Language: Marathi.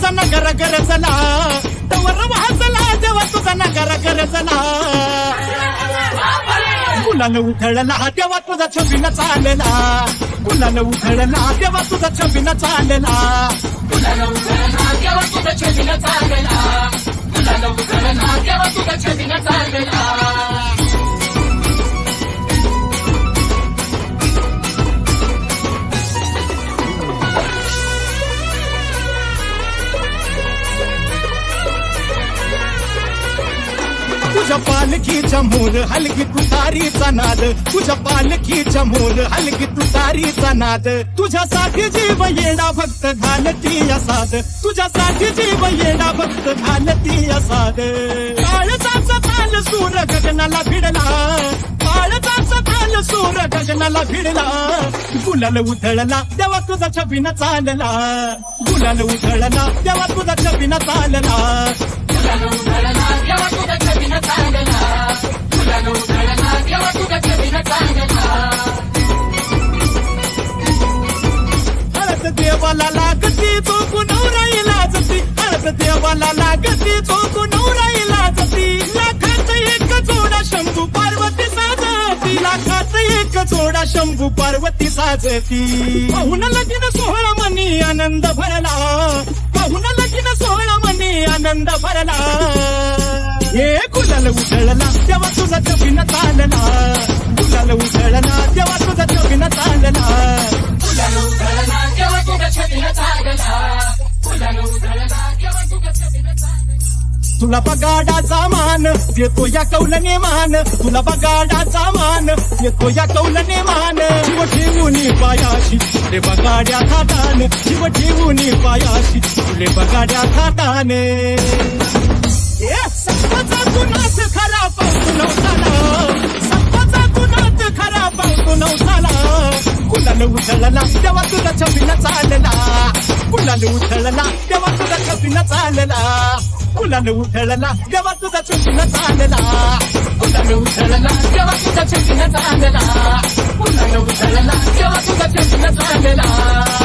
तुझा नगर गरजला तवर वाजला देवा तुझा नगर गरजला गुलाल उधळला देवा तुझा छबिना चालला गुलाल उधळला देवा तुझा छबिना चालला गुलाल उधळला देवा तुझा छबिना चालला गुलाल उधळला देवा तुझा छबिना चालला तुझ्या पालखीच्या मोर हलगी तुतारीचा नाद तुझ्या पालखीच्या मोर हलगी तुतारीचा नाद तुझ्यासाठी जीव येडा भक्त घालती असाद तुझ्यासाठी जीव येडा भक्त घालती असाद काळजाचा ताल सूर गगनाला भिडला काळजाचा ताल सूर गगनाला भिडला गुलाल उधळला देवा तुझा छबिना चालला गुलाल उधळला देवा तुझा छबिना चालला गुलाल उधळला देवा तुझा छबिना चालला गुलाल उधळला देवा तुझा छबिना चालला हळद देवाला लागती चोकू नवराई लाजती हळद देवाला लागती चोकू नवराई लाजती लाखात एक जोडा शंभू पार्वती साजती लाखात एक जोडा शंभू पार्वती साजती पाहुण लगीन सोहळा मनी आनंद भरला पाहुण लगीन सोहळा मनी आनंद भरला हे गुलाल उधळला तेव्हा तुझा छबिना चालला गुलाल उधळला तेव्हा तुझा छबिना चालला गुलाल उधळला तेव्हा तुझा छबिना चालला गुलाल उधळला तेव्हा तुझा छबिना चालला तुला बगाडाचा मान देतो या कौलने मान तुला बगाडाचा मान देतो या कौलने मान जीव ठेवून पायाशी तुले बगाड्या थाटाने जीव ठेवून पायाशी तुले बगाड्या थाटाने संपाचा गुन्हाच खरा पावतो नवसाला संपाचा गुन्हाच खरा पावतो नवसाला गुलाल उधळला तेव्हा तुझा छबिना चालला गुलाल उधळला तेव्हा तुझा छबिना चालला गुलाल उधळला तेव्हा तुझा छबिना चालला गुलाल उधळला तेव्हा तुझा छबिना चालला गुलाल उधळला तेव्हा तुझा छबिना चालला